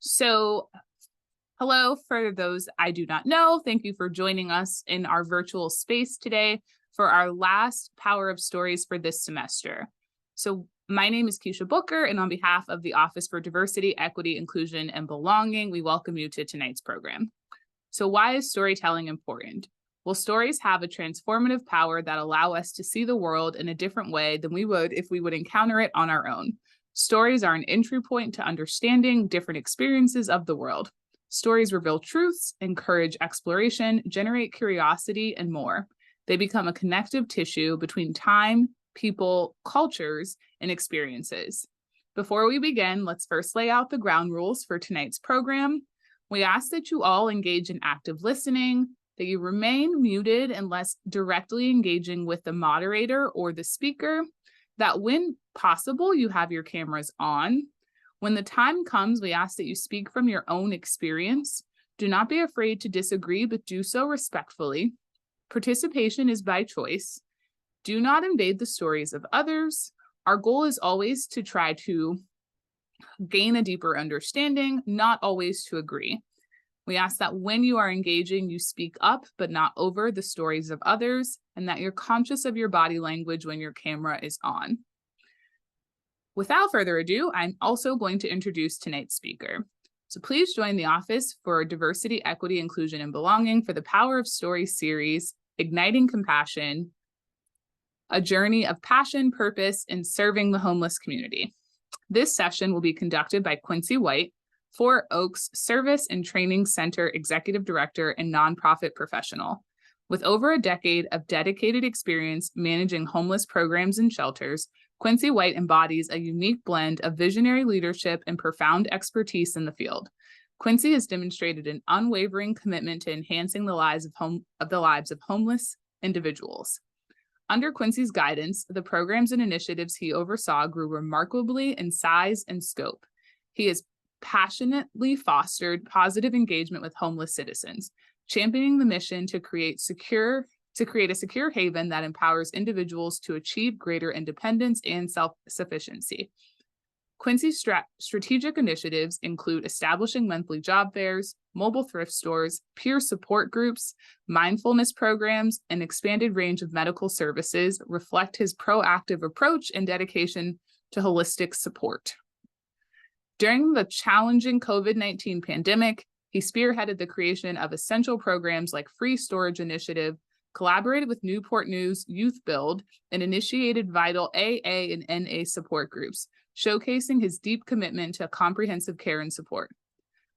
So, hello, for those I do not know, thank you for joining us in our virtual space today for our last Power of Stories for this semester. So, my name is Keisha Booker, and on behalf of the Office for Diversity, Equity, Inclusion, and Belonging, we welcome you to tonight's program. So, why is storytelling important? Well, stories have a transformative power that allow us to see the world in a different way than we would if we would encounter it on our own. Stories are an entry point to understanding different experiences of the world. Stories reveal truths, encourage exploration, generate curiosity, and more. They become a connective tissue between time, people, cultures, and experiences. Before we begin, let's first lay out the ground rules for tonight's program. We ask that you all engage in active listening, that you remain muted unless directly engaging with the moderator or the speaker, that when possible, you have your cameras on. When the time comes, we ask that you speak from your own experience. Do not be afraid to disagree, but do so respectfully. Participation is by choice. Do not invade the stories of others. Our goal is always to try to gain a deeper understanding, not always to agree. We ask that when you are engaging, you speak up, but not over the stories of others, and that you're conscious of your body language when your camera is on. Without further ado, I'm also going to introduce tonight's speaker. So please join the Office for Diversity, Equity, Inclusion, and Belonging for the Power of Story series, Igniting Compassion, a journey of passion, purpose, and serving the homeless community. This session will be conducted by Quincy White, Four Oaks Service and Training Center Executive Director and nonprofit professional. With over a decade of dedicated experience managing homeless programs and shelters, Quincy White embodies a unique blend of visionary leadership and profound expertise in the field. Quincy has demonstrated an unwavering commitment to enhancing the lives of homeless individuals. Under Quincy's guidance, the programs and initiatives he oversaw grew remarkably in size and scope. He has passionately fostered positive engagement with homeless citizens, championing the mission to create a secure haven that empowers individuals to achieve greater independence and self-sufficiency. Quincy's strategic initiatives include establishing monthly job fairs, mobile thrift stores, peer support groups, mindfulness programs, and expanded range of medical services reflect his proactive approach and dedication to holistic support. During the challenging COVID-19 pandemic, he spearheaded the creation of essential programs like Free Storage Initiative, collaborated with Newport News Youth Build, and initiated vital AA and NA support groups, showcasing his deep commitment to comprehensive care and support.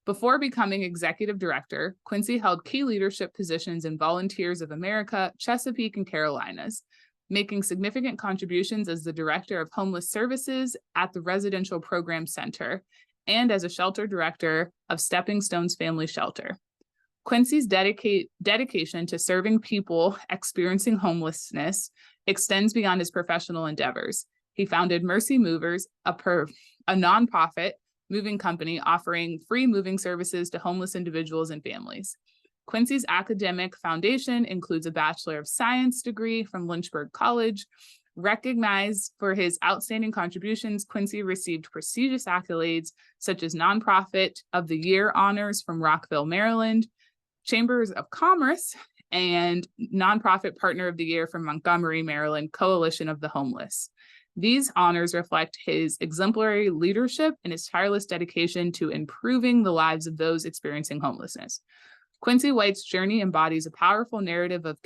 Before becoming executive director, Quincy held key leadership positions in Volunteers of America, Chesapeake, and Carolinas, making significant contributions as the director of homeless services at the Residential Program Center and as a shelter director of Stepping Stones Family Shelter. Quincy's dedication to serving people experiencing homelessness extends beyond his professional endeavors. He founded Mercy Movers, a nonprofit moving company offering free moving services to homeless individuals and families. Quincy's academic foundation includes a Bachelor of Science degree from Lynchburg College. Recognized for his outstanding contributions, Quincy received prestigious accolades such as Nonprofit of the Year honors from Rockville, Maryland, Chambers of Commerce, and Nonprofit Partner of the Year from Montgomery, Maryland, Coalition of the Homeless. These honors reflect his exemplary leadership and his tireless dedication to improving the lives of those experiencing homelessness. Quincy White's journey embodies a powerful narrative of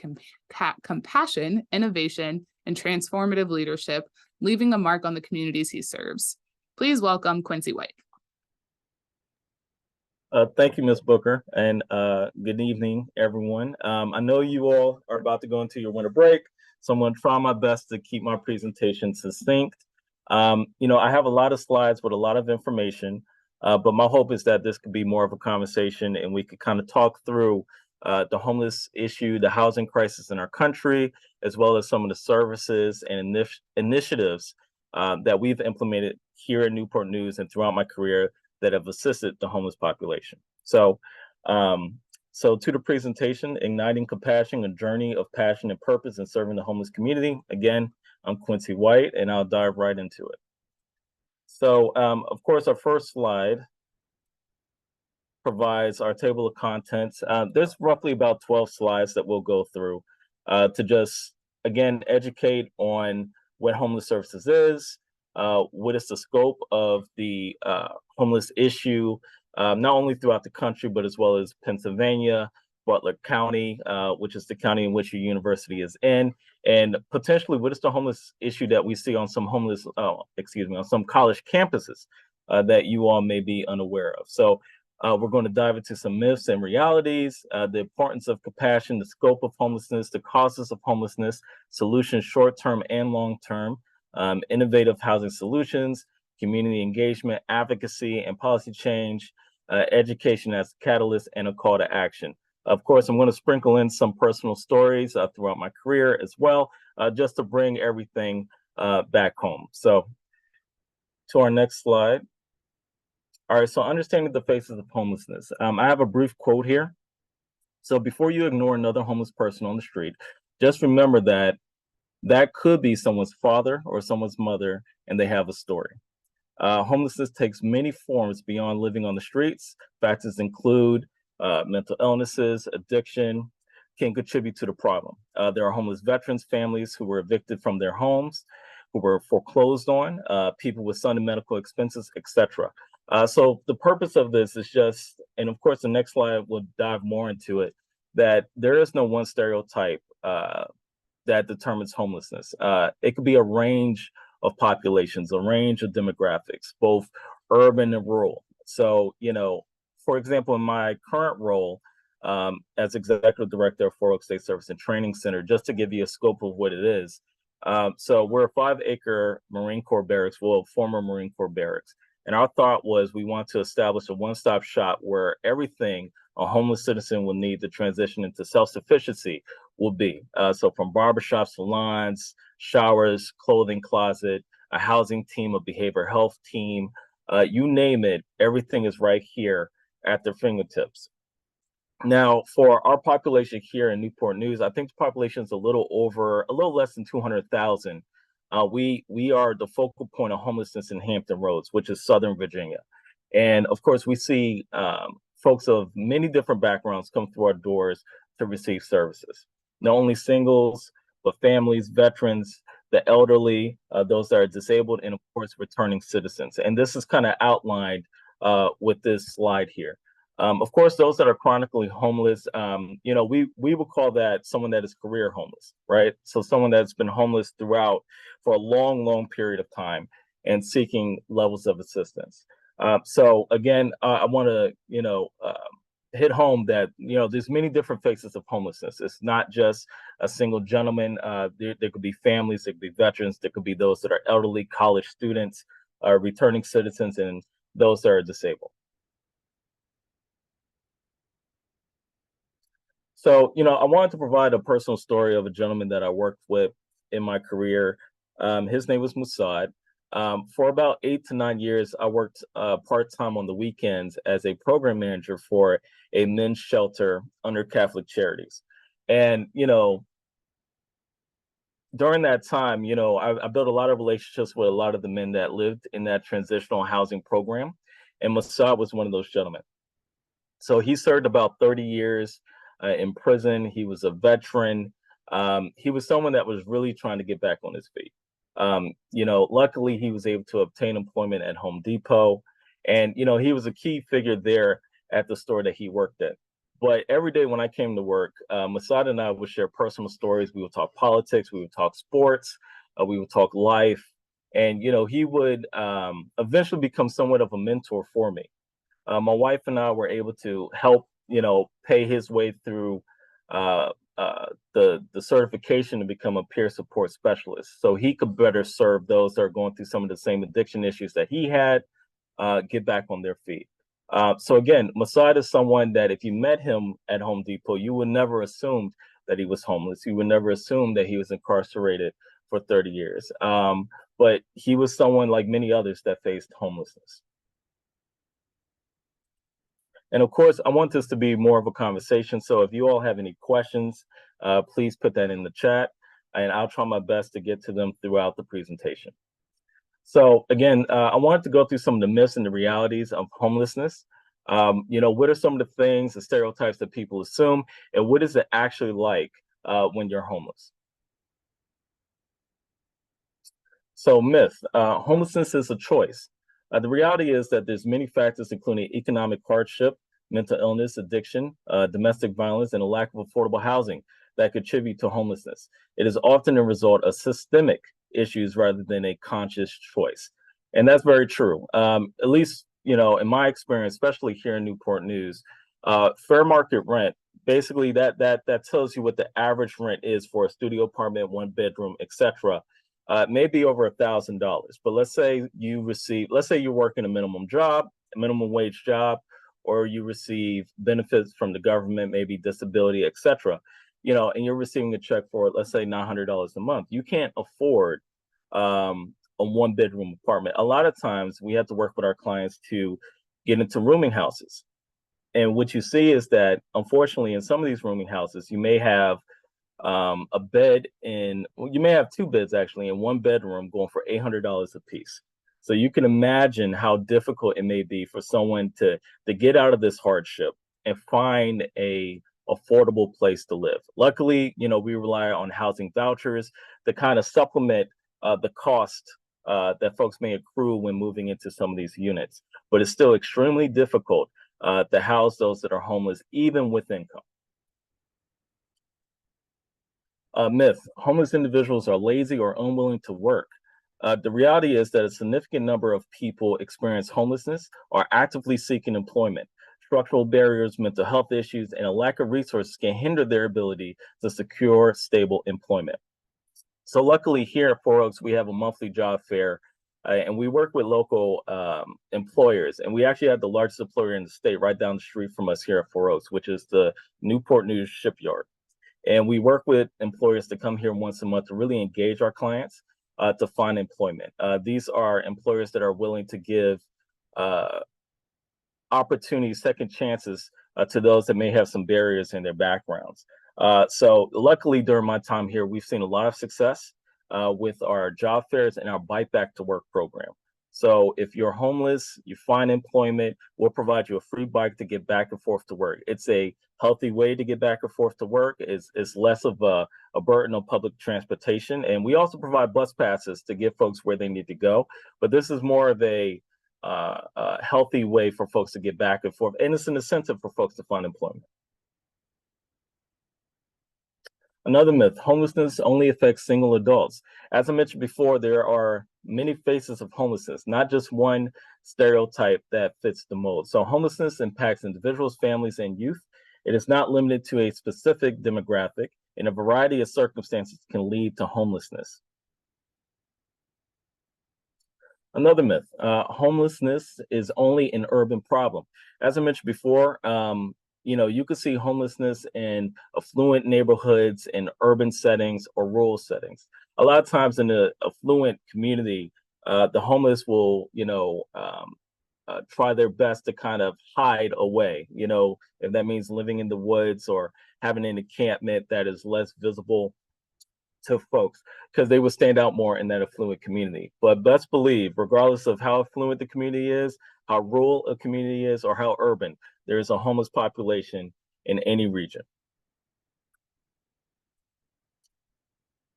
compassion, innovation, and transformative leadership, leaving a mark on the communities he serves. Please welcome Quincy White. Thank you, Ms. Booker, and good evening, everyone. I know you all are about to go into your winter break, so I'm going to try my best to keep my presentation succinct. I have a lot of slides with a lot of information, but my hope is that this could be more of a conversation and we could kind of talk through the homeless issue, the housing crisis in our country, as well as some of the services and initiatives that we've implemented here at Newport News and throughout my career that have assisted the homeless population. So to the presentation, Igniting Compassion, a journey of passion and purpose in serving the homeless community. Again, I'm Quincy White, and I'll dive right into it. So, of course, our first slide provides our table of contents. There's roughly about 12 slides that we'll go through to just, again, educate on what homeless services is, what is the scope of the homeless issue, not only throughout the country, but as well as Pennsylvania, Butler County, which is the county in which your university is in, and potentially what is the homeless issue that we see on some on some college campuses that you all may be unaware of. So we're going to dive into some myths and realities, the importance of compassion, the scope of homelessness, the causes of homelessness, solutions short-term and long-term, innovative housing solutions, community engagement, advocacy, and policy change, education as a catalyst, and a call to action. Of course, I'm going to sprinkle in some personal stories throughout my career as well, just to bring everything back home. So to our next slide. All right, so understanding the faces of homelessness. I have a brief quote here. So before you ignore another homeless person on the street, just remember that that could be someone's father or someone's mother, and they have a story. Homelessness takes many forms beyond living on the streets. Factors include mental illnesses, addiction can contribute to the problem. There are homeless veterans families who were evicted from their homes, who were foreclosed on, people with sudden medical expenses, etc. So the purpose of this is just, and of course the next slide will dive more into it, that there is no one stereotype that determines homelessness. It could be a range of populations, a range of demographics, both urban and rural. So, for example, in my current role as executive director of 4 Oak State Service and Training Center, just to give you a scope of what it is. So we're a 5-acre Marine Corps barracks, well, former Marine Corps barracks. And our thought was we want to establish a one-stop shop where everything a homeless citizen will need to transition into self-sufficiency will be. So from barbershops, salons, showers, clothing closet, a housing team, a behavioral health team, you name it, everything is right here at their fingertips. Now, for our population here in Newport News, I think the population is a little less than 200,000. We are the focal point of homelessness in Hampton Roads, which is Southern Virginia. And of course, we see folks of many different backgrounds come through our doors to receive services. Not only singles, but families, veterans, the elderly, those that are disabled, and of course, returning citizens. And this is kind of outlined with this slide here. Of course, those that are chronically homeless, we would call that someone that is career homeless, right? So someone that's been homeless throughout for a long, long period of time and seeking levels of assistance. So again, I want to, hit home that, there's many different faces of homelessness. It's not just a single gentleman. There could be families, there could be veterans, there could be those that are elderly, college students, returning citizens, and those that are disabled. So, I wanted to provide a personal story of a gentleman that I worked with in my career. His name was Musad. For about 8 to 9 years, I worked part-time on the weekends as a program manager for a men's shelter under Catholic Charities. And, during that time, I built a lot of relationships with a lot of the men that lived in that transitional housing program. And Musad was one of those gentlemen. So he served about 30 years in prison. He was a veteran. He was someone that was really trying to get back on his feet. Luckily he was able to obtain employment at Home Depot. And, he was a key figure there at the store that he worked at. But every day when I came to work, Musad and I would share personal stories. We would talk politics. We would talk sports. We would talk life. And, he would eventually become somewhat of a mentor for me. My wife and I were able to help, pay his way through the certification to become a peer support specialist, so he could better serve those that are going through some of the same addiction issues that he had, get back on their feet. So again, Musad is someone that if you met him at Home Depot, you would never assume that he was homeless. You would never assume that he was incarcerated for 30 years. But he was someone like many others that faced homelessness. And of course, I want this to be more of a conversation. So if you all have any questions, please put that in the chat, and I'll try my best to get to them throughout the presentation. So again, I wanted to go through some of the myths and the realities of homelessness. What are some of the things, the stereotypes that people assume, and what is it actually like when you're homeless? So myth, homelessness is a choice. The reality is that there's many factors, including economic hardship, mental illness, addiction, domestic violence, and a lack of affordable housing that contribute to homelessness. It is often a result of systemic issues rather than a conscious choice. And that's very true. At least, in my experience, especially here in Newport News, fair market rent, basically that tells you what the average rent is for a studio apartment, one bedroom, etc. Maybe over $1,000. But let's say you're working a minimum job, a minimum wage job, or you receive benefits from the government, maybe disability, etc. And you're receiving a check for, let's say, $900 a month. You can't afford a one bedroom apartment. A lot of times we have to work with our clients to get into rooming houses. And what you see is that, unfortunately, in some of these rooming houses, you may have a bed well, you may have two beds actually in one bedroom going for $800 a piece. So you can imagine how difficult it may be for someone to get out of this hardship and find a affordable place to live. Luckily, we rely on housing vouchers to kind of supplement the cost that folks may accrue when moving into some of these units. But it's still extremely difficult to house those that are homeless, even with income. Myth, homeless individuals are lazy or unwilling to work. The reality is that a significant number of people experience homelessness or actively seeking employment. Structural barriers, mental health issues, and a lack of resources can hinder their ability to secure stable employment. So luckily here at Four Oaks, we have a monthly job fair, and we work with local employers. And we actually have the largest employer in the state right down the street from us here at Four Oaks, which is the Newport News Shipyard. And we work with employers to come here once a month to really engage our clients to find employment. These are employers that are willing to give uh, opportunities, second chances to those that may have some barriers in their backgrounds. So luckily during my time here, we've seen a lot of success with our job fairs and our Bike Back to Work program. So if you're homeless, you find employment, we'll provide you a free bike to get back and forth to work. It's a healthy way to get back and forth to work. It's less of a burden on public transportation. And we also provide bus passes to get folks where they need to go. But this is more of a healthy way for folks to get back and forth. And it's an incentive for folks to find employment. Another myth, homelessness only affects single adults. As I mentioned before, there are many faces of homelessness, not just one stereotype that fits the mold. So homelessness impacts individuals, families, and youth. It is not limited to a specific demographic, and a variety of circumstances can lead to homelessness. Another myth, homelessness is only an urban problem. As I mentioned before, you could see homelessness in affluent neighborhoods, in urban settings, or rural settings. A lot of times in the affluent community, the homeless will, try their best to kind of hide away, if that means living in the woods or having an encampment that is less visible to folks because they would stand out more in that affluent community. But best believe, regardless of how affluent the community is, how rural a community is, or how urban, there is a homeless population in any region.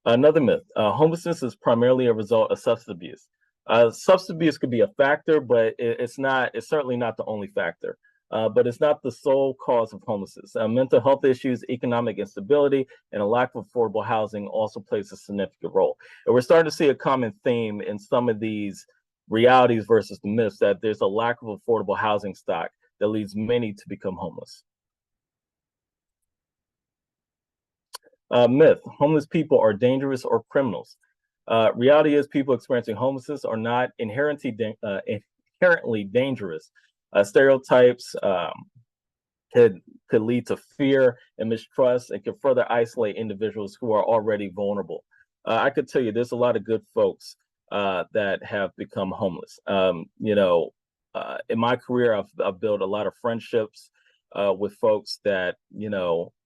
Another myth, homelessness is primarily a result of substance abuse. Substance abuse could be a factor, but it's certainly not the only factor. But it's not the sole cause of homelessness. Mental health issues, economic instability, and a lack of affordable housing also plays a significant role. And we're starting to see a common theme in some of these realities versus the myths that there's a lack of affordable housing stock that leads many to become homeless. Myth, homeless people are dangerous or criminals. Reality is people experiencing homelessness are not inherently dangerous. Stereotypes could lead to fear and mistrust and can further isolate individuals who are already vulnerable. I could tell you there's a lot of good folks that have become homeless. In my career, I've built a lot of friendships with folks that,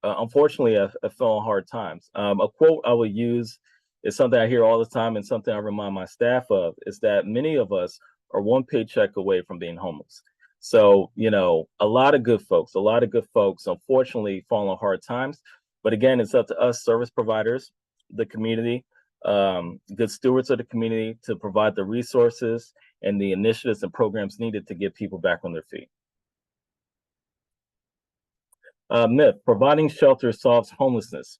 unfortunately, I fell on hard times. A quote I will use is something I hear all the time and something I remind my staff of is that many of us are one paycheck away from being homeless. So, a lot of good folks, unfortunately fall on hard times. But again, it's up to us service providers, the community, good stewards of the community to provide the resources and the initiatives and programs needed to get people back on their feet. Myth, providing shelter solves homelessness.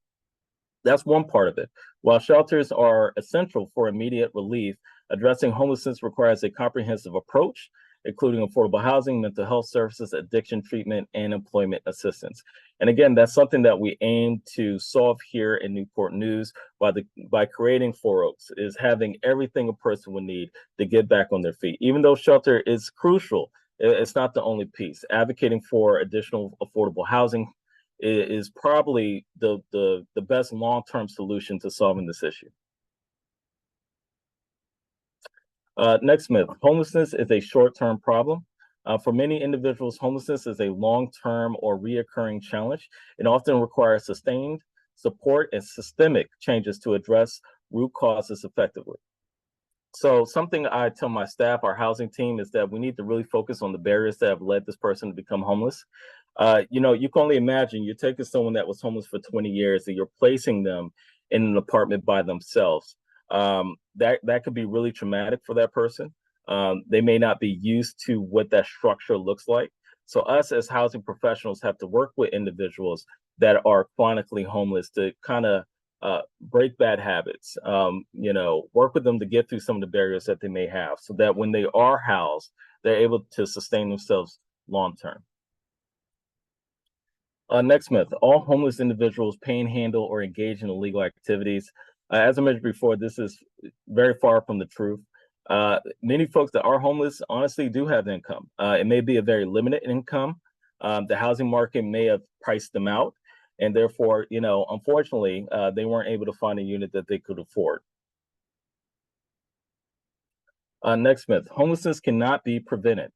That's one part of it. While shelters are essential for immediate relief, addressing homelessness requires a comprehensive approach, including affordable housing, mental health services, addiction treatment, and employment assistance. And again, that's something that we aim to solve here in Newport News by creating Four Oaks, is having everything a person would need to get back on their feet. Even though shelter is crucial, it's not the only piece. Advocating for additional affordable housing is probably the best long-term solution to solving this issue. Next myth, homelessness is a short-term problem. For many individuals, homelessness is a long-term or reoccurring challenge and often requires sustained support and systemic changes to address root causes effectively. So something I tell my staff, our housing team, is that we need to really focus on the barriers that have led this person to become homeless. You can only imagine you're taking someone that was homeless for 20 years and you're placing them in an apartment by themselves. That could be really traumatic for that person. They may not be used to what that structure looks like. So us as housing professionals have to work with individuals that are chronically homeless to kind of break bad habits, work with them to get through some of the barriers that they may have so that when they are housed, they're able to sustain themselves long term. Next myth, all homeless individuals panhandle or engage in illegal activities. As I mentioned before, this is very far from the truth. Many folks that are homeless honestly do have income. It may be a very limited income. The housing market may have priced them out, and therefore, unfortunately, they weren't able to find a unit that they could afford. Next myth, homelessness cannot be prevented.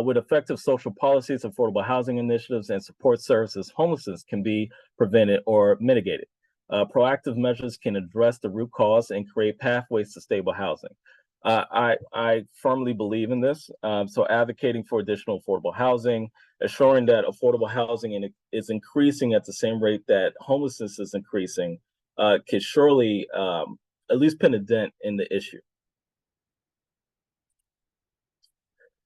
With effective social policies, affordable housing initiatives, and support services, homelessness can be prevented or mitigated. Proactive measures can address the root cause and create pathways to stable housing. I firmly believe in this. So advocating for additional affordable housing, assuring that affordable housing is increasing at the same rate that homelessness is increasing, could surely at least put a dent in the issue.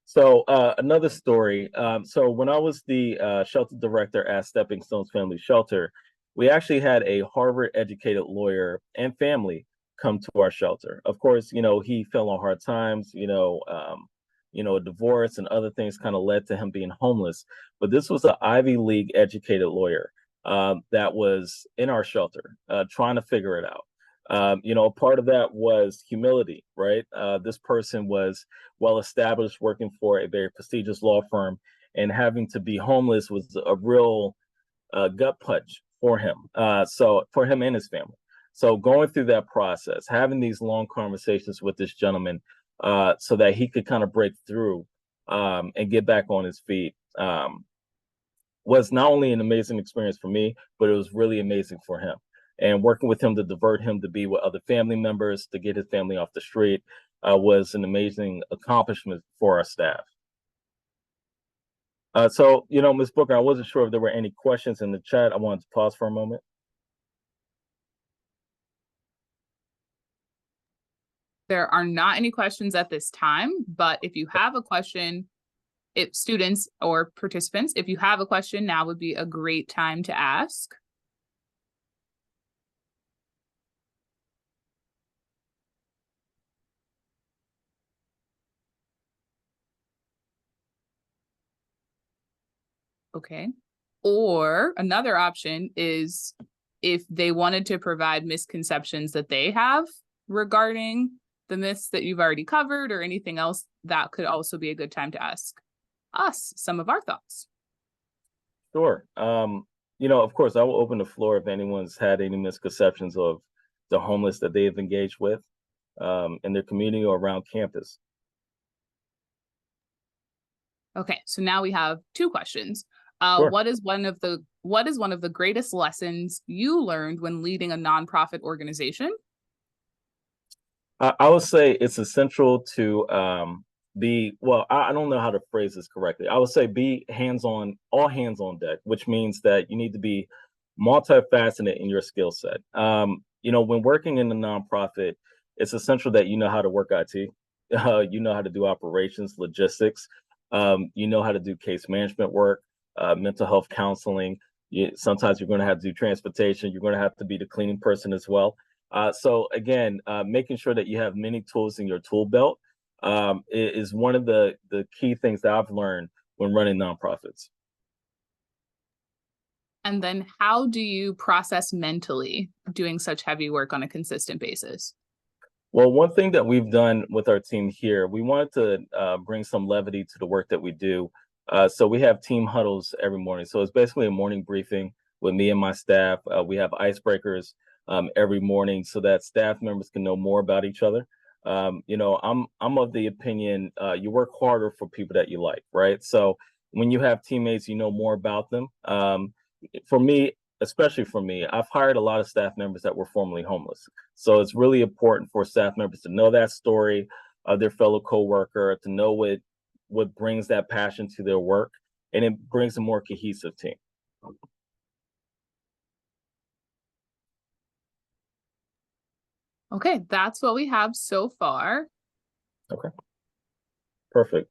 So another story. So when I was the shelter director at Stepping Stones Family Shelter, we actually had a Harvard-educated lawyer and family come to our shelter. Of course, he fell on hard times. A divorce and other things kind of led to him being homeless. But this was an Ivy League educated lawyer that was in our shelter, trying to figure it out. Part of that was humility, right? This person was well established, working for a very prestigious law firm, and having to be homeless was a real gut punch for him. So for him and his family. So going through that process, having these long conversations with this gentleman, so that he could kind of break through and get back on his feet, was not only an amazing experience for me, but it was really amazing for him. And working with him to divert him to be with other family members, to get his family off the street, was an amazing accomplishment for our staff. So, Ms. Booker, I wasn't sure if there were any questions in the chat. I wanted to pause for a moment. There are not any questions at this time, but if you have a question, if students or participants, if you have a question, now would be a great time to ask. Okay. Or another option is if they wanted to provide misconceptions that they have regarding the myths that you've already covered or anything else, that could also be a good time to ask us some of our thoughts. Sure. Of course, I will open the floor if anyone's had any misconceptions of the homeless that they've engaged with in their community or around campus. Okay, so now we have two questions. Sure. What is one of the greatest lessons you learned when leading a nonprofit organization? I would say it's essential to be, well, I don't know how to phrase this correctly. I would say be hands on, all hands on deck, which means that you need to be multifaceted in your skill set. When working in a nonprofit, it's essential that you know how to work IT, you know how to do operations, logistics, you know how to do case management work, mental health counseling. Sometimes you're going to have to do transportation. You're going to have to be the cleaning person as well. So again, making sure that you have many tools in your tool belt is one of the key things that I've learned when running nonprofits. And then how do you process mentally doing such heavy work on a consistent basis? Well, one thing that we've done with our team here, we wanted to bring some levity to the work that we do. So we have team huddles every morning. So it's basically a morning briefing with me and my staff. We have icebreakers every morning so that staff members can know more about each other. I'm of the opinion you work harder for people that you like, right? So when you have teammates, you know more about them. For me, especially for me, I've hired a lot of staff members that were formerly homeless. So it's really important for staff members to know that story of their fellow coworker, to know what brings that passion to their work, and it brings a more cohesive team. Okay, that's what we have so far. Okay, perfect.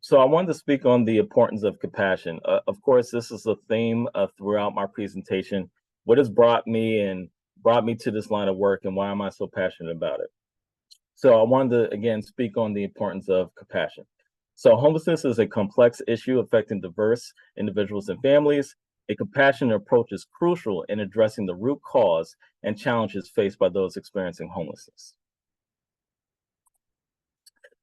So I wanted to speak on the importance of compassion. Of course, this is a theme throughout my presentation. What has brought me to this line of work, and why am I so passionate about it? So I wanted to again speak on the importance of compassion. So homelessness is a complex issue affecting diverse individuals and families. A compassionate approach is crucial in addressing the root cause and challenges faced by those experiencing homelessness.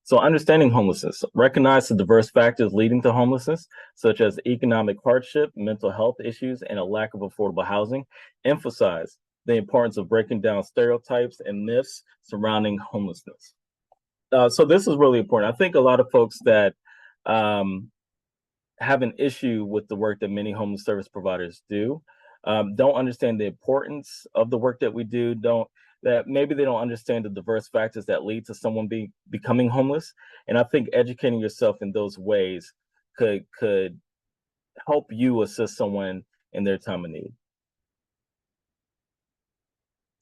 So understanding homelessness, recognize the diverse factors leading to homelessness, such as economic hardship, mental health issues, and a lack of affordable housing. Emphasize the importance of breaking down stereotypes and myths surrounding homelessness. So this is really important. I think a lot of folks that um, have an issue with the work that many homeless service providers do, don't understand the importance of the work that we do, don't that maybe they don't understand the diverse factors that lead to someone becoming homeless. And I think educating yourself in those ways could help you assist someone in their time of need.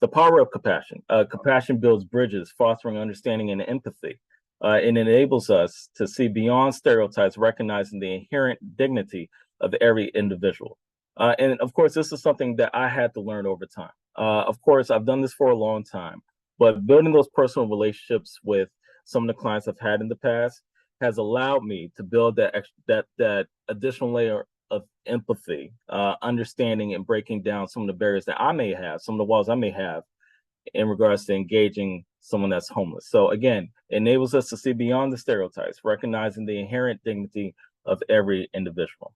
The power of compassion. Compassion builds bridges, fostering understanding and empathy. It enables us to see beyond stereotypes, recognizing the inherent dignity of every individual. And of course, this is something that I had to learn over time. Of course, I've done this for a long time, but building those personal relationships with some of the clients I've had in the past has allowed me to build that additional layer of empathy, understanding and breaking down some of the barriers that I may have, some of the walls I may have in regards to engaging someone that's homeless. So again, it enables us to see beyond the stereotypes, recognizing the inherent dignity of every individual.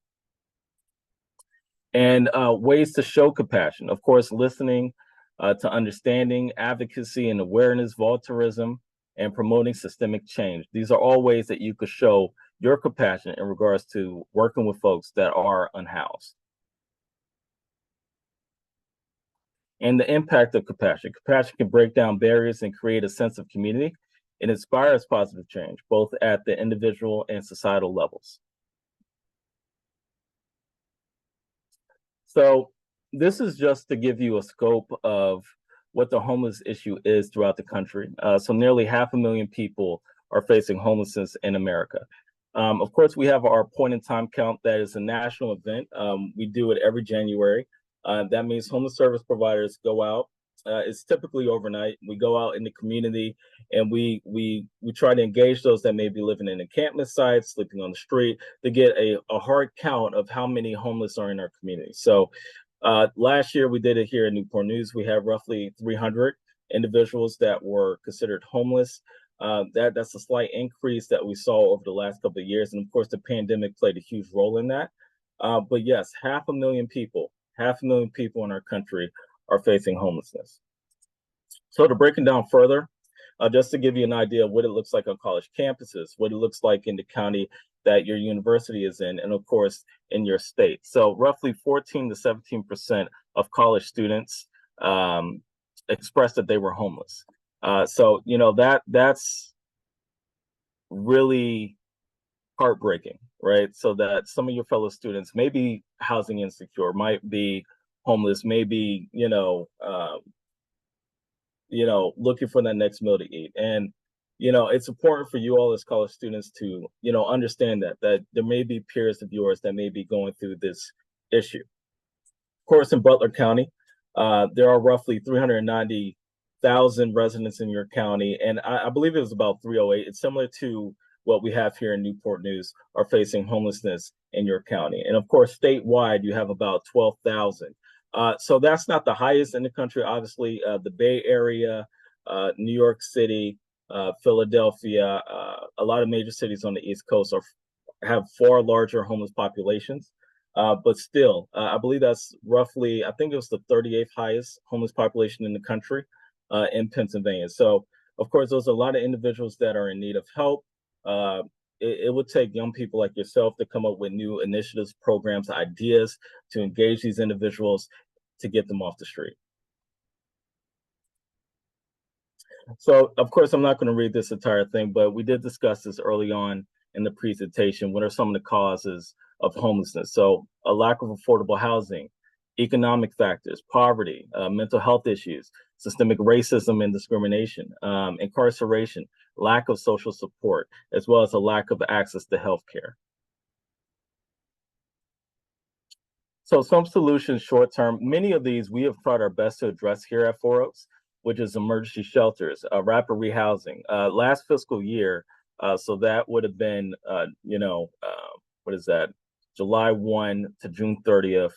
And ways to show compassion, of course, listening to understanding, advocacy and awareness, volunteerism, and promoting systemic change. These are all ways that you could show your compassion in regards to working with folks that are unhoused. And the impact of compassion. Compassion can break down barriers and create a sense of community. It inspires positive change, both at the individual and societal levels. So this is just to give you a scope of what the homeless issue is throughout the country. So nearly 500,000 people are facing homelessness in America. Of course, we have our point in time count that is a national event. We do it every January. That means homeless service providers go out. It's typically overnight. We go out in the community and we try to engage those that may be living in encampment sites, sleeping on the street, to get a hard count of how many homeless are in our community. So last year we did it here in Newport News. We have roughly 300 individuals that were considered homeless. That's a slight increase that we saw over the last couple of years, and of course the pandemic played a huge role in that. But yes, 500,000 people in our country are facing homelessness. So to break it down further, just to give you an idea of what it looks like on college campuses, what it looks like in the county that your university is in, and of course in your state. So roughly 14 to 17% of college students expressed that they were homeless. So you know that's really heartbreaking, right? So that some of your fellow students may be housing insecure, might be homeless, maybe, looking for that next meal to eat. And, it's important for you all as college students to, understand that there may be peers of yours that may be going through this issue. Of course, in Butler County, there are roughly 390,000 residents in your county, and I believe it was about 308. It's similar to what we have here in Newport News are facing homelessness in your county. And of course, statewide, you have about 12,000. So that's not the highest in the country. Obviously, the Bay Area, New York City, Philadelphia, a lot of major cities on the East Coast have far larger homeless populations. But still, I believe that's roughly, I think it was the 38th highest homeless population in the country in Pennsylvania. So, of course, there's a lot of individuals that are in need of help. Uh, it would take young people like yourself to come up with new initiatives, programs, ideas to engage these individuals to get them off the street. So, of course, I'm not going to read this entire thing, but we did discuss this early on in the presentation. What are some of the causes of homelessness? So, a lack of affordable housing, economic factors, poverty, mental health issues, systemic racism and discrimination, incarceration, lack of social support, as well as a lack of access to healthcare. So some solutions short term, many of these we have tried our best to address here at Four Oaks, which is emergency shelters, rapid rehousing. Last fiscal year, so that would have been, what is that, July 1 to June 30th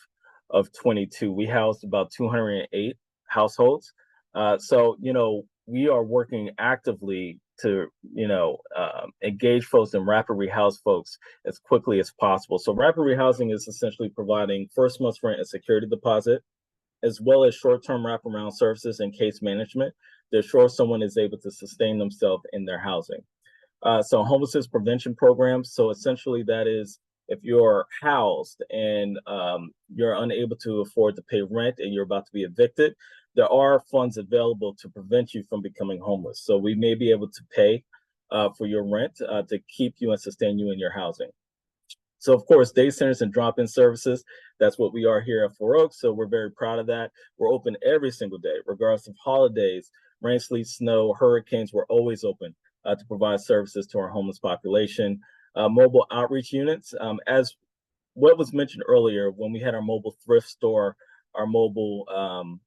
of 22, we housed about 208 households. So, we are working actively to, engage folks and rapid rehouse folks as quickly as possible. So rapid rehousing is essentially providing first month's rent and security deposit, as well as short-term wraparound services and case management to ensure someone is able to sustain themselves in their housing. So homelessness prevention programs. So essentially that is if you're housed and you're unable to afford to pay rent and you're about to be evicted, there are funds available to prevent you from becoming homeless. So we may be able to pay for your rent to keep you and sustain you in your housing. So of course, day centers and drop-in services, that's what we are here at Four Oaks. So we're very proud of that. We're open every single day, regardless of holidays, rain, sleet, snow, hurricanes, we're always open to provide services to our homeless population. Mobile outreach units, as what was mentioned earlier, when we had our mobile thrift store, our mobile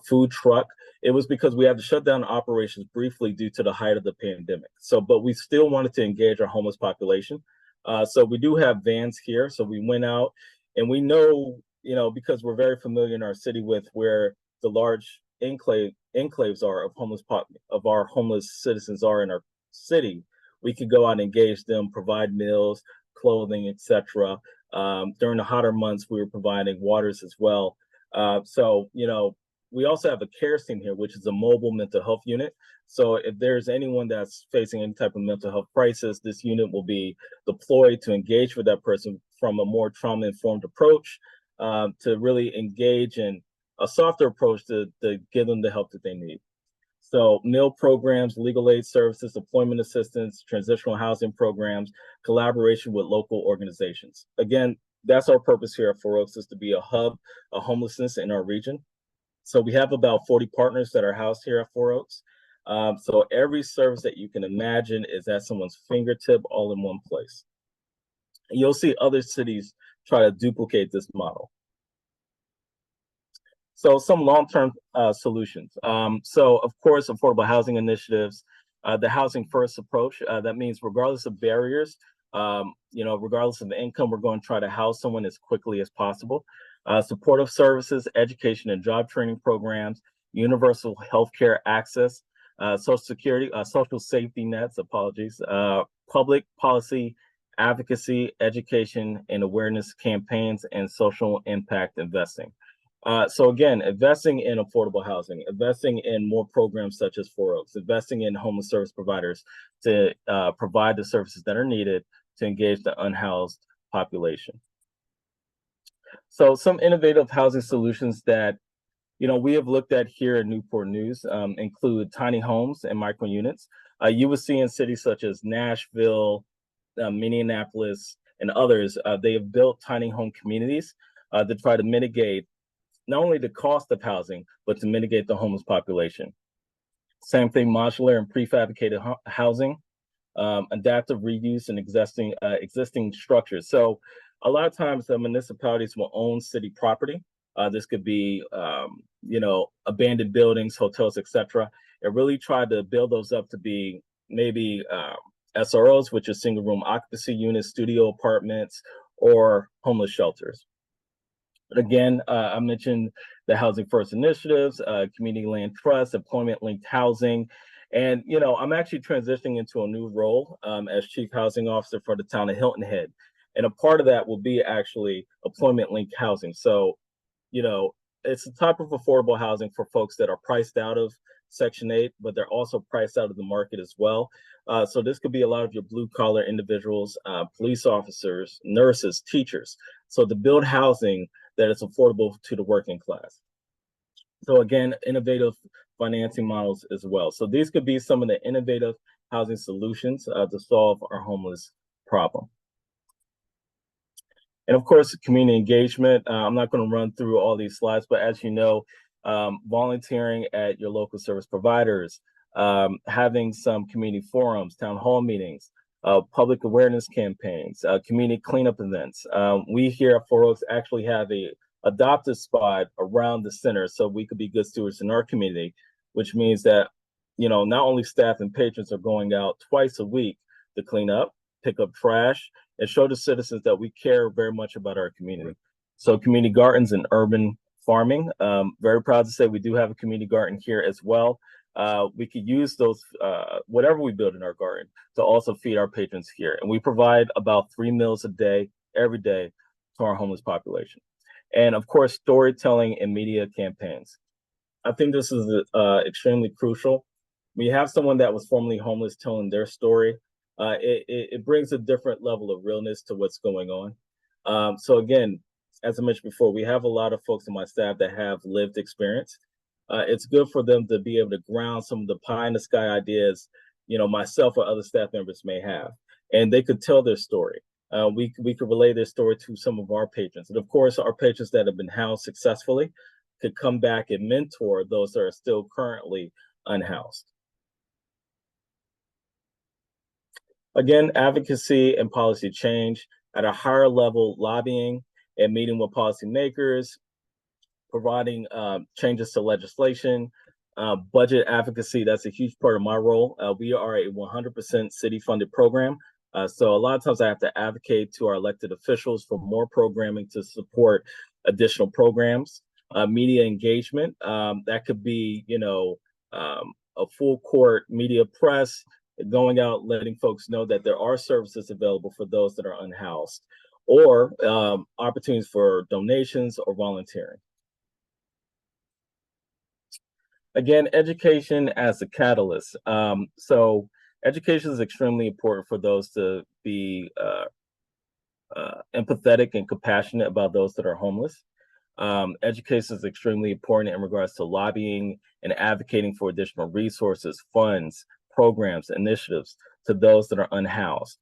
food truck, it was because we had to shut down operations briefly due to the height of the pandemic. So, but we still wanted to engage our homeless population. So we do have vans here. So we went out and we know, because we're very familiar in our city with where the large enclaves are of our homeless citizens are in our city, we could go out and engage them, provide meals, clothing, etc. During the hotter months, we were providing waters as well. So, we also have a care team here, which is a mobile mental health unit. So if there's anyone that's facing any type of mental health crisis, this unit will be deployed to engage with that person from a more trauma-informed approach, to really engage in a softer approach to give them the help that they need. So meal programs, legal aid services, employment assistance, transitional housing programs, collaboration with local organizations. Again, that's our purpose here at Four Oaks, is to be a hub of homelessness in our region. So we have about 40 partners that are housed here at Four Oaks. So every service that you can imagine is at someone's fingertip, all in one place. And you'll see other cities try to duplicate this model. So some long-term solutions. So of course, affordable housing initiatives, the housing first approach, that means regardless of barriers, regardless of the income, we're going to try to house someone as quickly as possible. Supportive services, education and job training programs, universal healthcare access, social security, social safety nets, public policy, advocacy, education and awareness campaigns, and social impact investing. So again, investing in affordable housing, investing in more programs such as Four Oaks, investing in homeless service providers to provide the services that are needed to engage the unhoused population. So some innovative housing solutions that we have looked at here in Newport News include tiny homes and micro units. You will see in cities such as Nashville, Minneapolis, and others, they have built tiny home communities to try to mitigate not only the cost of housing, but to mitigate the homeless population. Same thing, modular and prefabricated housing, adaptive reuse and existing structures. So a lot of times the municipalities will own city property. This could be, abandoned buildings, hotels, etc. And really try to build those up to be maybe SROs, which is single room occupancy units, studio apartments, or homeless shelters. Again, I mentioned the Housing First initiatives, community land trust, employment linked housing. And, I'm actually transitioning into a new role as Chief Housing Officer for the town of Hilton Head. And a part of that will be actually employment linked housing. So, it's a type of affordable housing for folks that are priced out of Section 8, but they're also priced out of the market as well. So this could be a lot of your blue collar individuals, police officers, nurses, teachers. So to build housing that is affordable to the working class. So again, innovative financing models as well. So these could be some of the innovative housing solutions to solve our homeless problem. And of course, community engagement. I'm not going to run through all these slides, but as you know, volunteering at your local service providers, having some community forums, town hall meetings, public awareness campaigns, community cleanup events. We here at Four Oaks actually have a adopted spot around the center, so we could be good stewards in our community, which means that, not only staff and patrons are going out twice a week to clean up, pick up trash, and show the citizens that we care very much about our community. So community gardens and urban farming. Very proud to say we do have a community garden here as well. We could use those, whatever we build in our garden, to also feed our patrons here. And we provide about 3 meals a day, every day, to our homeless population. And of course, storytelling and media campaigns. I think this is extremely crucial. We have someone that was formerly homeless telling their story. It brings a different level of realness to what's going on. So again, as I mentioned before, we have a lot of folks on my staff that have lived experience. It's good for them to be able to ground some of the pie in the sky ideas, myself or other staff members may have, and they could tell their story. We could relay their story to some of our patrons. And of course, our patrons that have been housed successfully could come back and mentor those that are still currently unhoused. Again, advocacy and policy change at a higher level, lobbying and meeting with policymakers, providing changes to legislation, budget advocacy. That's a huge part of my role. We are a 100% city-funded program. So a lot of times I have to advocate to our elected officials for more programming to support additional programs. Media engagement, that could be, a full court media press, going out, letting folks know that there are services available for those that are unhoused, or opportunities for donations or volunteering. Again, education as a catalyst. So education is extremely important for those to be empathetic and compassionate about those that are homeless. Education is extremely important in regards to lobbying and advocating for additional resources, funds, programs, initiatives to those that are unhoused.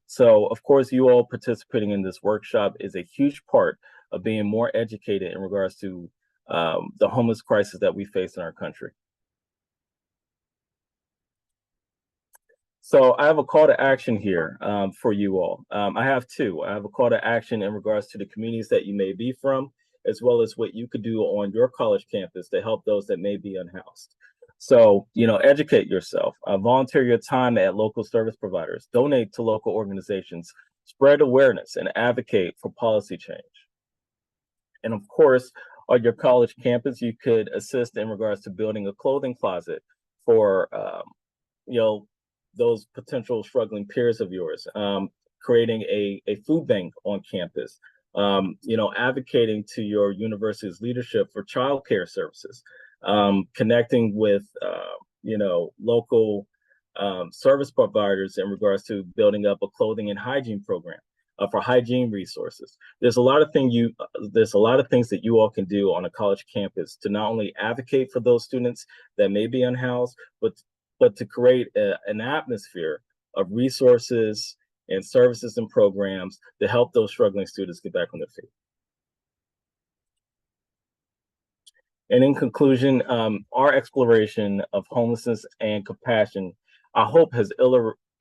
So of course, you all participating in this workshop is a huge part of being more educated in regards to the homeless crisis that we face in our country. So I have a call to action here for you all. I have two. I have a call to action in regards to the communities that you may be from, as well as what you could do on your college campus to help those that may be unhoused. So, educate yourself, volunteer your time at local service providers, donate to local organizations, spread awareness, and advocate for policy change. And of course, on your college campus, you could assist in regards to building a clothing closet for, those potential struggling peers of yours, creating a food bank on campus, advocating to your university's leadership for childcare services, connecting with, local service providers in regards to building up a clothing and hygiene program for hygiene resources. There's a lot of things that you all can do on a college campus to not only advocate for those students that may be unhoused, but but to create an atmosphere of resources and services and programs to help those struggling students get back on their feet. And in conclusion, our exploration of homelessness and compassion, I hope, has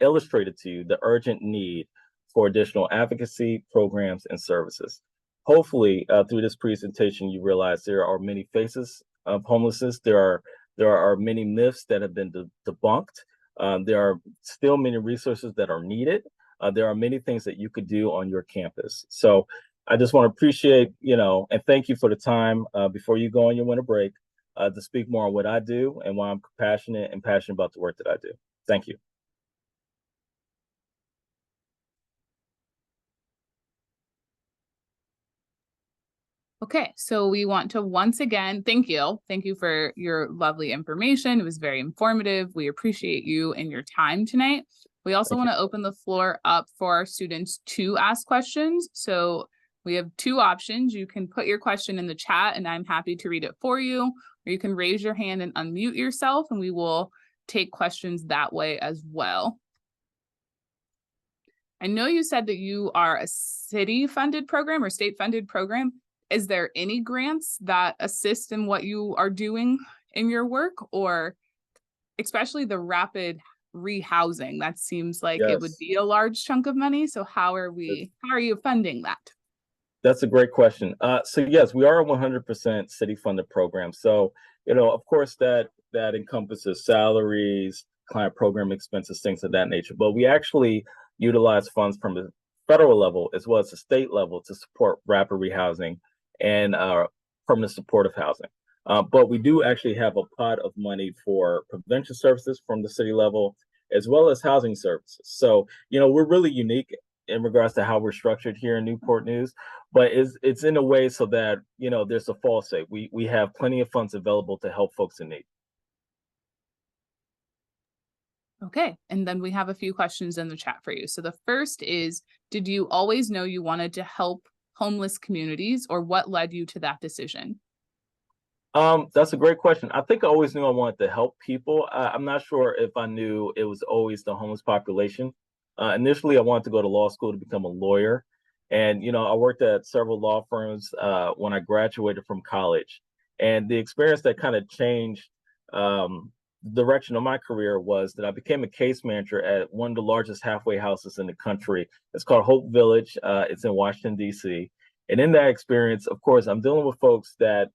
illustrated to you the urgent need for additional advocacy, programs, and services. Hopefully, through this presentation, you realize there are many faces of homelessness. There are many myths that have been debunked. There are still many resources that are needed. There are many things that you could do on your campus. So I just want to appreciate, and thank you for the time before you go on your winter break to speak more on what I do and why I'm passionate about the work that I do. Thank you. Okay, so we want to once again thank you. Thank you for your lovely information. It was very informative. We appreciate you and your time tonight. We also want to open the floor up for our students to ask questions. So we have two options. You can put your question in the chat and I'm happy to read it for you, or you can raise your hand and unmute yourself and we will take questions that way as well. I know you said that you are a city-funded program or state-funded program. Is there any grants that assist in what you are doing in your work, or especially the rapid rehousing? That seems like it would be a large chunk of money. So how are you funding that? That's a great question. So yes, we are a 100% city-funded program. So, of course, that encompasses salaries, client program expenses, things of that nature. But we actually utilize funds from the federal level as well as the state level to support rapid rehousing and permanent supportive housing. But we do actually have a pot of money for prevention services from the city level, as well as housing services. So, we're really unique in regards to how we're structured here in Newport News, but it's in a way so that, there's a false safe. We have plenty of funds available to help folks in need. Okay, and then we have a few questions in the chat for you. So the first is, did you always know you wanted to help homeless communities, or what led you to that decision? That's a great question. I think I always knew I wanted to help people. I'm not sure if I knew it was always the homeless population. Initially, I wanted to go to law school to become a lawyer. And, I worked at several law firms when I graduated from college. And the experience that kind of changed the direction of my career was that I became a case manager at one of the largest halfway houses in the country. It's called Hope Village. It's in Washington, D.C. And in that experience, of course, I'm dealing with folks that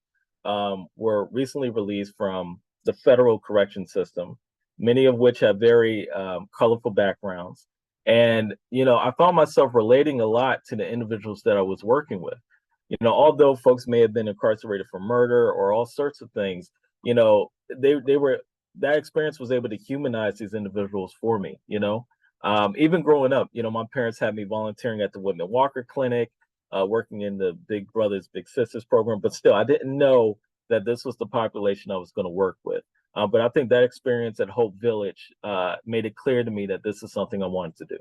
were recently released from the federal correction system, many of which have very colorful backgrounds. And, I found myself relating a lot to the individuals that I was working with. Although folks may have been incarcerated for murder or all sorts of things, they were, that experience was able to humanize these individuals for me. Even growing up, my parents had me volunteering at the Whitman Walker Clinic, working in the Big Brothers Big Sisters program, but still I didn't know that this was the population I was going to work with. But I think that experience at Hope Village made it clear to me that this is something I wanted to do.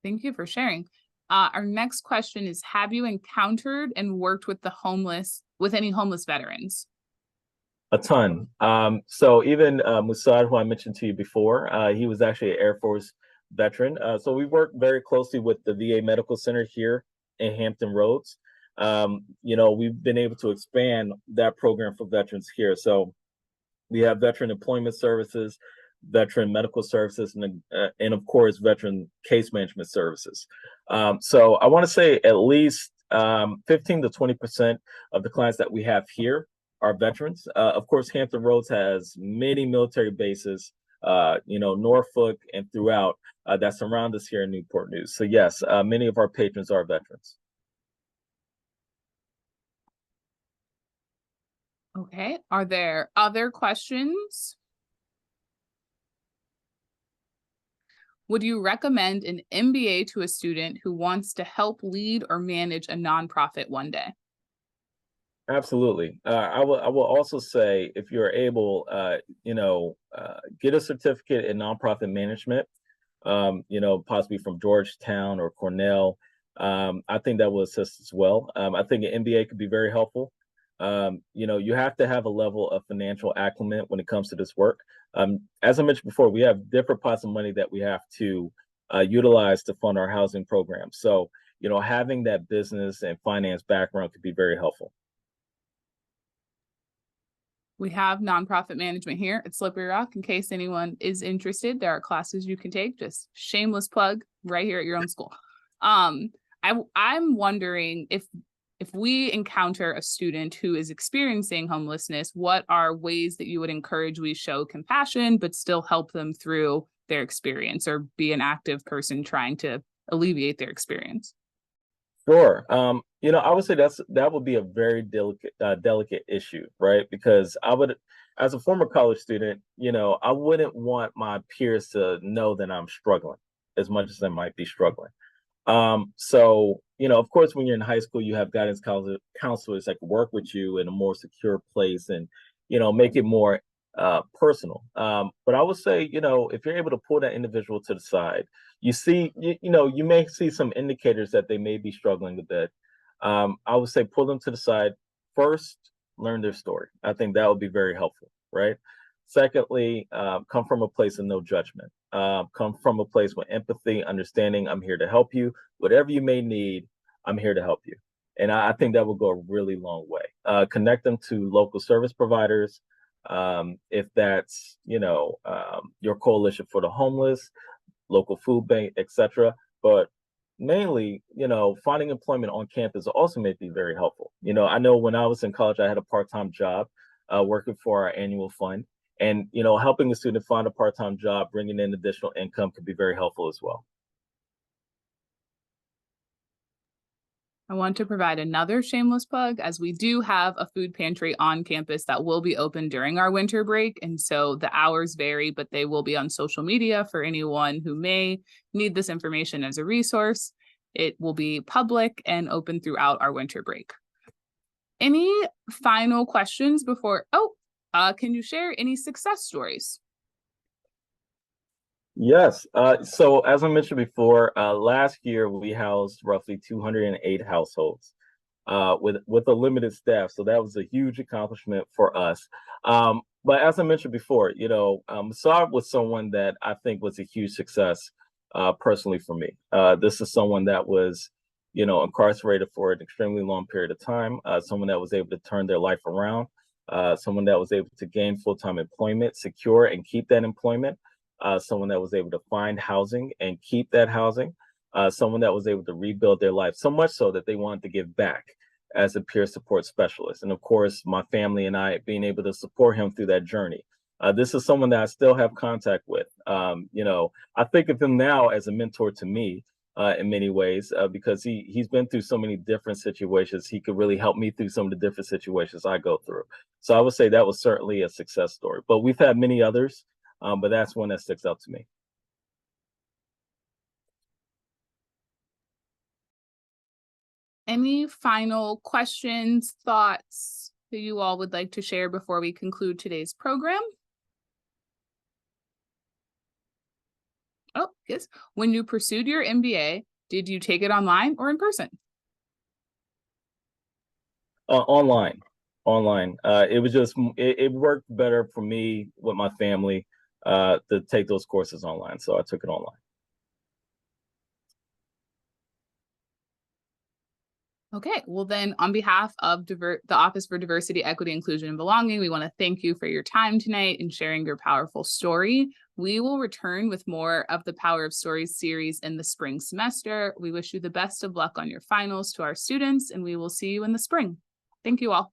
Thank you for sharing. Our next question is, have you encountered and worked with any homeless veterans? A ton. So even Musad, who I mentioned to you before, he was actually an Air Force veteran. So we work very closely with the VA Medical Center here in Hampton Roads. We've been able to expand that program for veterans here. So we have veteran employment services, veteran medical services, and of course, veteran case management services. So I want to say at least 15 to 20% of the clients that we have here are veterans. Of course, Hampton Roads has many military bases, Norfolk and throughout that surround us here in Newport News. So yes, many of our patrons are veterans. Okay, are there other questions? Would you recommend an MBA to a student who wants to help lead or manage a nonprofit one day? Absolutely. I will also say, if you're able, get a certificate in nonprofit management, possibly from Georgetown or Cornell. I think that will assist as well. I think an MBA could be very helpful. You have to have a level of financial acumen when it comes to this work. As I mentioned before, we have different pots of money that we have to utilize to fund our housing program. So, having that business and finance background could be very helpful. We have nonprofit management here at Slippery Rock. In case anyone is interested, there are classes you can take. Just shameless plug right here at your own school. I'm wondering if we encounter a student who is experiencing homelessness, what are ways that you would encourage we show compassion, but still help them through their experience or be an active person trying to alleviate their experience? Sure. I would say that would be a very delicate issue, right? Because as a former college student, I wouldn't want my peers to know that I'm struggling as much as I might be struggling. So, of course, when you're in high school, you have guidance counselors that can work with you in a more secure place and, make it more personal. But I would say, if you're able to pull that individual to the side, you may see some indicators that they may be struggling a bit. I would say pull them to the side first, learn their story. I think that would be very helpful, right? Secondly, come from a place of no judgment. Come from a place with empathy, understanding. I'm here to help you. Whatever you may need, I'm here to help you. And I think that will go a really long way. Connect them to local service providers, if that's your coalition for the homeless, local food bank, etc. But mainly, finding employment on campus also may be very helpful. I know when I was in college, I had a part-time job working for our annual fund, and helping a student find a part-time job, bringing in additional income could be very helpful as well. I want to provide another shameless plug as we do have a food pantry on campus that will be open during our winter break. And so the hours vary, but they will be on social media for anyone who may need this information as a resource. It will be public and open throughout our winter break. Any final questions before? Can you share any success stories? Yes. So as I mentioned before, last year we housed roughly 208 households with a limited staff. So that was a huge accomplishment for us. But as I mentioned before, Saab was someone that I think was a huge success personally for me. This is someone that was, incarcerated for an extremely long period of time. Someone that was able to turn their life around. Someone that was able to gain full-time employment, secure and keep that employment. Someone that was able to find housing and keep that housing, someone that was able to rebuild their life so much so that they wanted to give back as a peer support specialist. And of course, my family and I being able to support him through that journey. This is someone that I still have contact with. I think of him now as a mentor to me in many ways because he's been through so many different situations. He could really help me through some of the different situations I go through. So I would say that was certainly a success story. But we've had many others. But that's one that sticks out to me. Any final questions, thoughts that you all would like to share before we conclude today's program? Oh, yes. When you pursued your MBA, did you take it online or in person? Online. It was just it worked better for me with my family to take those courses online, so I took it online. Okay, well then on behalf of the Office for Diversity, Equity, Inclusion, and Belonging, we want to thank you for your time tonight and sharing your powerful story. We will return with more of the Power of Stories series in the spring semester. We wish you the best of luck on your finals to our students, and we will see you in the spring. Thank you all.